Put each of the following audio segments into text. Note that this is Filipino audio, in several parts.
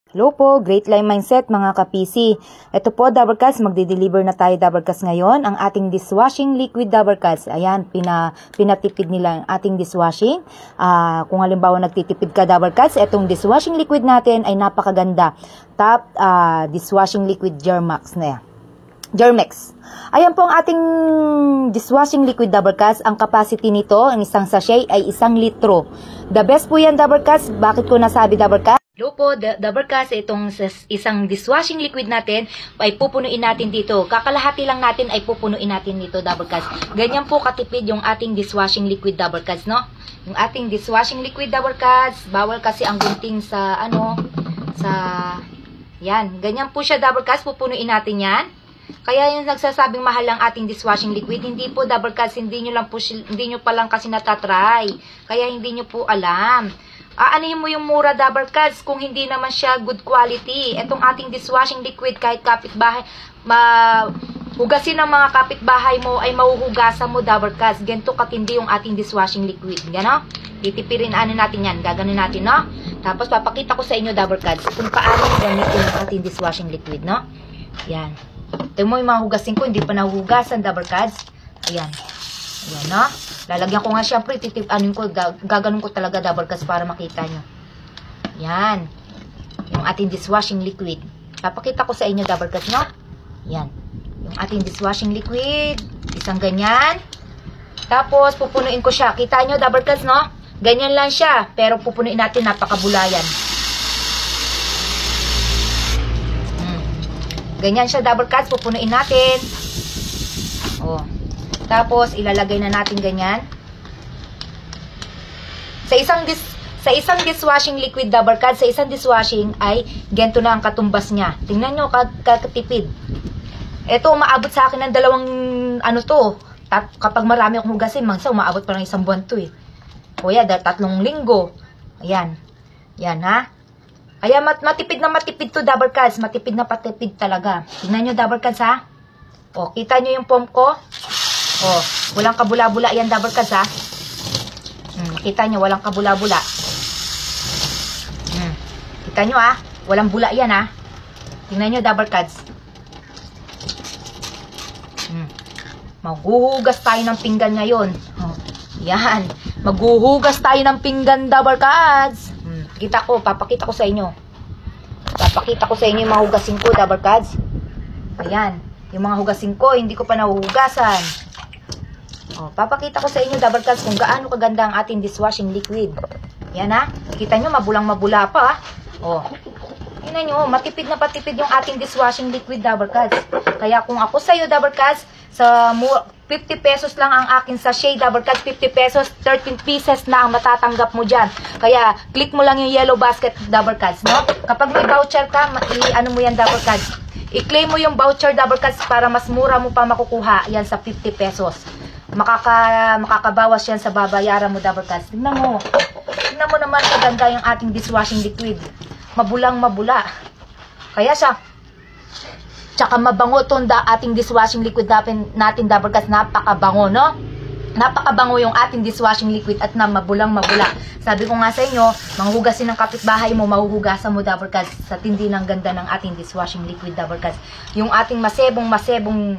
Hello po, Great Life Mindset mga ka-PC. Ito po, Dabarkads, magde-deliver na tayo, Dabarkads, ngayon. Ang ating dishwashing liquid, Dabarkads. Ayan, pinatipid nila ang ating dishwashing. Kung halimbawa nagtitipid ka, Dabarkads, itong dishwashing liquid natin ay napakaganda. Top dishwashing liquid Germax na yan. Germex. Ayan po ang ating dishwashing liquid, Dabarkads. Ang capacity nito, ang isang sachet ay 1 litro. The best po yan, Dabarkads. Bakit ko nasabi, Dabarkads? Hello po, Dabarkads, itong isang dishwashing liquid natin ay pupunuin natin dito. Kakalahati lang natin ay pupunuin natin dito, Dabarkads. Ganyan po katipid yung ating dishwashing liquid, Dabarkads, no? Yung ating dishwashing liquid, Dabarkads, bawal kasi ang gunting sa yan. Ganyan po siya, Dabarkads, pupunuin natin yan. Kaya yung nagsasabing mahal ang ating dishwashing liquid, hindi po, Dabarkads, hindi nyo pa lang kasi natatry. Kaya hindi nyo po alam. Aanihin mo yung mura, Dabarkads, kung hindi naman siya good quality. Etong ating dishwashing liquid, kahit kapitbahay, hugasin ng mga kapitbahay mo, ay mahuhugasan mo, Dabarkads. Ganito katindi yung ating dishwashing liquid. Gano? Titipirin natin yan. Gaganin natin, no? Tapos, papakita ko sa inyo, Dabarkads, kung paano gamitin yung ating dishwashing liquid, no? Yan. Ito mo yung mga hugasin ko, hindi pa nahuhugasan, Dabarkads. Ayan. Ayan, no? Lalagyan ko nga siyempre, gaganon ko talaga, Dabarkads, para makita nyo. Yan. Yung ating dishwashing liquid. Papakita ko sa inyo, Dabarkads, no? Yan. Yung ating dishwashing liquid. Isang ganyan. Tapos, pupunuin ko siya. Kita nyo, Dabarkads, no? Ganyan lang siya. Pero pupunuin natin, napakabulayan. Ganyan siya, Dabarkads. Pupunuin natin. Oh. Tapos, ilalagay na natin ganyan. Sa isang dishwashing liquid, Dabarkads, sa isang dishwashing ay ganito na ang katumbas niya. Tingnan nyo, kakatipid. Ito, umaabot sa akin ng kapag marami akong hugasin, umaabot pa ng 1 buwan to eh. Kuya, 3 linggo. Ayan. Yan, ha? Kaya matipid na matipid to, Dabarkads. Matipid na patipid talaga. Tingnan nyo, Dabarkads, ha? O, kita nyo yung foam ko? Oh, walang kabula-bula yan, Dabarkads, ha? Kita nyo, walang kabula-bula. Kita nyo, ha? Walang bula yan, ha? Tingnan nyo, Dabarkads. Maghuhugas tayo ng pinggan ngayon. Oh, yan. Maghuhugas tayo ng pinggan, Dabarkads. Papakita ko sa inyo. Papakita ko sa inyo yung mga hugasin ko, Dabarkads. Ayan. Yung mga hugasin ko, hindi ko pa nahuhugasan. Oh, papakita ko sa inyo, Dabarkads, kung gaano kaganda ang ating dishwashing liquid. Yan, ha? Kita nyo, mabulang-mabula pa, ha? Oh. Tingnan nyo, matipid na patipid yung ating dishwashing liquid, Dabarkads. Kaya kung ako sa'yo, Dabarkads, sa 50 pesos lang ang akin sachet, Dabarkads, 50 pesos, 13 pieces na ang matatanggap mo dyan. Kaya, click mo lang yung yellow basket, Dabarkads, no? Kapag may voucher ka, ano mo yan, Dabarkads? I-claim mo yung voucher, Dabarkads, para mas mura mo pa makukuha yan sa 50 pesos. Makakabawas yan sa babayaran mo, Dabarkads. Tingnan mo. Tingnan mo naman kaganda yung ating dishwashing liquid. Mabulang-mabula. Kaya siya. Tsaka mabango itong ating dishwashing liquid natin, Dabarkads. Napakabango, no? Napakabango yung ating dishwashing liquid at mabulang-mabula. Sabi ko nga sa inyo, manghugasin ng kapitbahay mo, mahuhugasan mo, Dabarkads, sa tindi ng ganda ng ating dishwashing liquid, Dabarkads. Yung ating masebong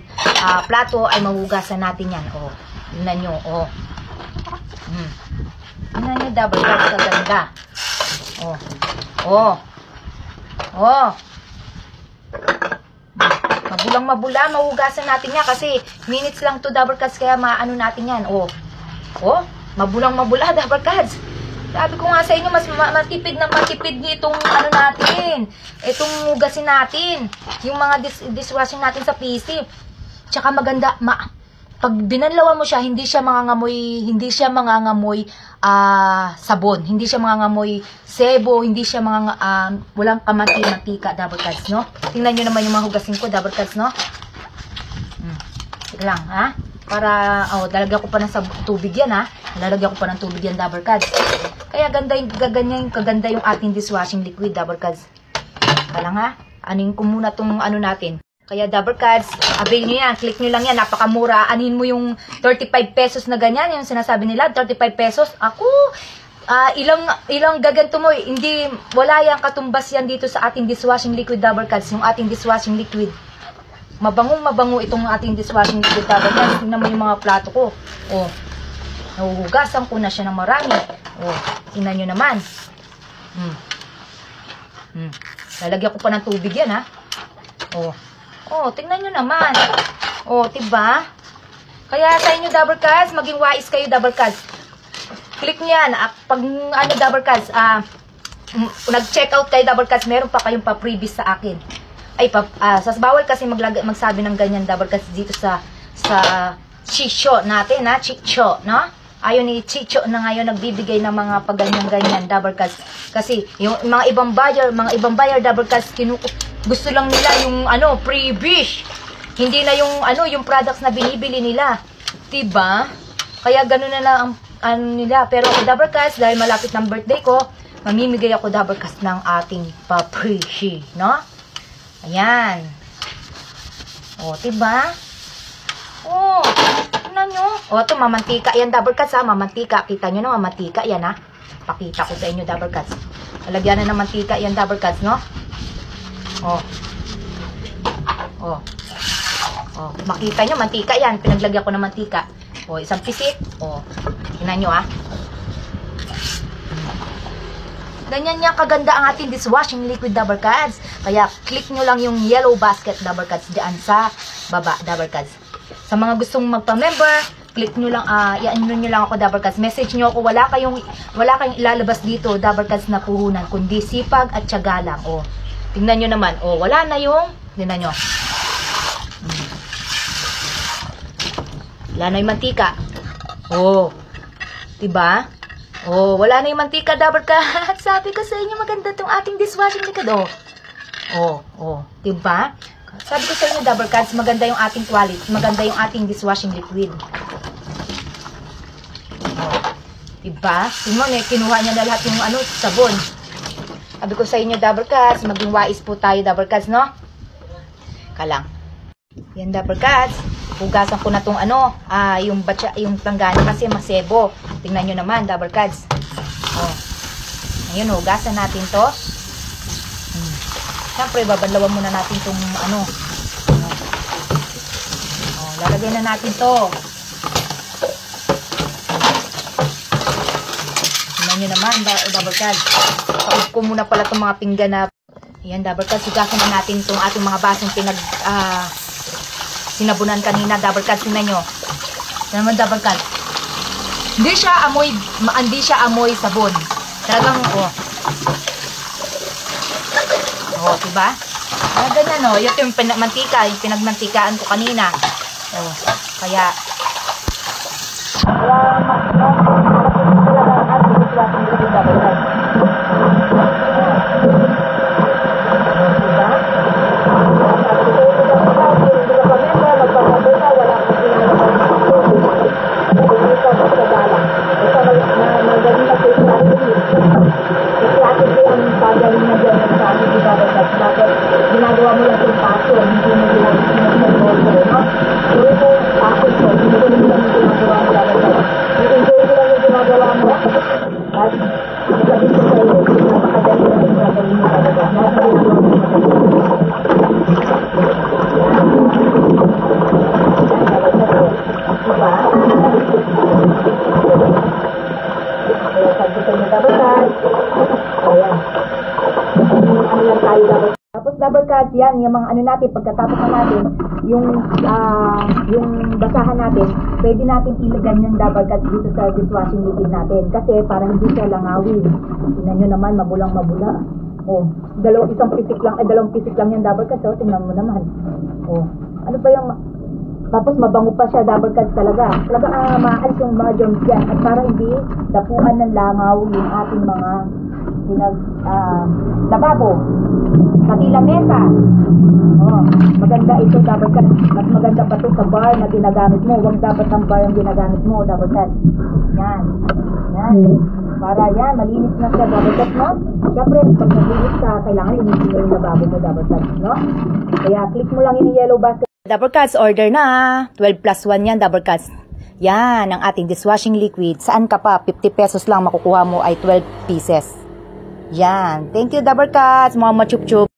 plato ay mahuhugasan natin yan. Oh, tingnan nyo, oh. Tingnan nyo, Dabarkads, kaganda. Oh, oh, oh. Mabulang-mabula, mahugasan natin yan kasi minutes lang to, Dabarkads, kaya maano natin yan. Oh, oh, mabulang-mabula, Dabarkads. Sabi ko nga sa inyo, mas matipid na matipid nitong ano natin. Itong hugasin natin. Yung mga dishwashing natin sa PC. Tsaka maganda, pag binanlawan mo siya, hindi siya mangangamoy sabon. Hindi siya mangangamoy sebo, hindi siya walang kamanti-mantika, Dabarkads, no? Tingnan nyo naman yung mga hugasin ko, Dabarkads, no? Sige lang, ha? Para, lalagyan ko pa ng tubig yan, ha? Lalagyan ko pa ng tubig yan, Dabarkads. Kaya kaganda yung ating dishwashing liquid, Dabarkads. Kaya lang, ha? Anin ko muna itong ano natin. Kaya, Dabarkads, avail nyo yan. Click nyo lang yan. Napakamura. Anin mo yung 35 pesos na ganyan. Yung sinasabi nila, 35 pesos. Ako, ilang gaganto mo, hindi, wala yang katumbas yan dito sa ating dishwashing liquid Dabber Cats, yung ating dishwashing liquid. Mabango itong ating dishwashing liquid Dabber Cats. Tingnan mo yung mga plato ko. Oh, nahuhugasan ko na siya ng marami. Oh, tingnan nyo naman. Lalagyan ko pa ng tubig yan, ha. Oh, tingnan nyo naman. Oh, diba? Kaya sa inyo Dabber Cats, maging wise kayo Dabber Cats. Click nyo yan. Pag Dabber Cats, nag-check out kayo Dabber Cats, meron pa kayong pa-previous sa akin. Ay, bawal kasi magsabi ng ganyan Dabber Cats dito sa Chicho natin, ha? Chicho, no? Ayaw ni Chicho na ngayon nagbibigay ng mga pag-ganyan-ganyan Dabber Cats. Kasi yung mga ibang buyer Dabber Cats, gusto lang nila yung previous. Hindi na yung products na binibili nila. Diba? Kaya ganun na lang ang nila. Pero ako Dabber Cats, dahil malapit ng birthday ko, mamimigay ako Dabber Cats ng ating paprishi, no? Ayan. O, diba? O, tignan nyo. O, ito, mamantika yan Dabber Cats, ha? Mamantika. Kita nyo na, mamantika yan, ha? Pakita ko sa inyo Dabber Cats. Lalagyan na ng mantika yan Dabber Cats, no? O, makita nyo, mantika yan. Pinaglagyan ko ng mantika. O, isang pisik. O, tingnan nyo, ha. Ganyan niya kaganda ang ating dishwashing liquid Dabber Cats. Kaya, click nyo lang yung yellow basket Dabber Cats diyan sa baba Dabber Cats. Sa mga gustong magpa-member, click nyo lang, i-ano nyo lang ako Dabber Cats. Message nyo ako, wala kayong ilalabas dito Dabber Cats na puhunan, kundi sipag at tiyaga lang. O, tingnan nyo naman. O, wala na yung, tingnan nyo. Wala na yung mantika. Oh, diba? Oh, wala na yung mantika Dabber Cats. Sabi ko sa inyo, maganda tong ating dishwashing liquid. Oh, diba? Sabi ko sa inyo Dabber Cats, maganda yung ating quality, maganda yung ating dishwashing liquid. Oh, diba? Tingnan mo, kinuha niya na lahat yung sabon. Sabi ko sa inyo Dabber Cats, maging wais po tayo Dabber Cats, no? Kalang. Yan Dabber Cats. Hugasan ko na tong yung planggana kasi masebo. Tingnan nyo naman, Dabber Cats. Oh. Ngayon, hugasan natin to. Siyempre, babanlawan muna natin tong Oh, lalagay na natin to. Tingnan nyo naman, Dabber Cats. Paub ko muna pala tong mga pinggan na. Ayan, Dabber Cats. Hugasan na natin tong ating mga basong sinabunan kanina Dabber Cats. Tingnan nyo. Tingnan mo Dabber Cats. Hindi siya amoy sabon. Talagang, diba? Ganyan, ito yung mantika, yung pinagmantikaan ko kanina. Kaya, ginagawa mo lang yung paso, hindi mo ginagawa mo, no? Puro po paso, hindi mo lang yung ginagawa mo lang. I-enjoy mo lang yung ginagawa mo, at sabi ko sa iyo, napakadali na yung gagawin mo talaga. Diba? Kaya sabi ko sa inyo, Dabber Cats. Ayan. Ano lang tayo Dabber Cats. Tapos Dabber Cats, yan, yung mga natin, pagkatapos na natin, yung basahan natin, pwede natin ilagan yung Dabber Cats dito sa dishwashing liquid natin. Kasi para hindi siya langawin. Tingnan nyo naman, mabulang-mabula. Isang pisik lang, dalawang pisik lang yung Dabber Cats. Tingnan mo naman. Ano pa yung, tapos mabango pa siya Dabber Cats talaga. Maalis yung mga germs yan. At para hindi dapuan ng langaw yung ating mga lababo, pati lamesa. Maganda ito Dabber Cats. Mas maganda pa ito sa bar na ginagamit mo. Huwag dapat ang bar ang ginagamit mo Dabber Cats. Yan. Para yan, malinis na siya Dabber Cats, no? Siyempre, pag naglinis ka, kailangan linisin mo yung lababo mo Dabber Cats, no? Kaya click mo lang yung yellow basket. Dabber Cats, order na. 12+1 yan Dabber Cats. Yan, ang ating dishwashing liquid. Saan ka pa? 50 pesos lang makukuha mo ay 12 pieces. Yan. Thank you, Dabber Cats, mga machup-chup.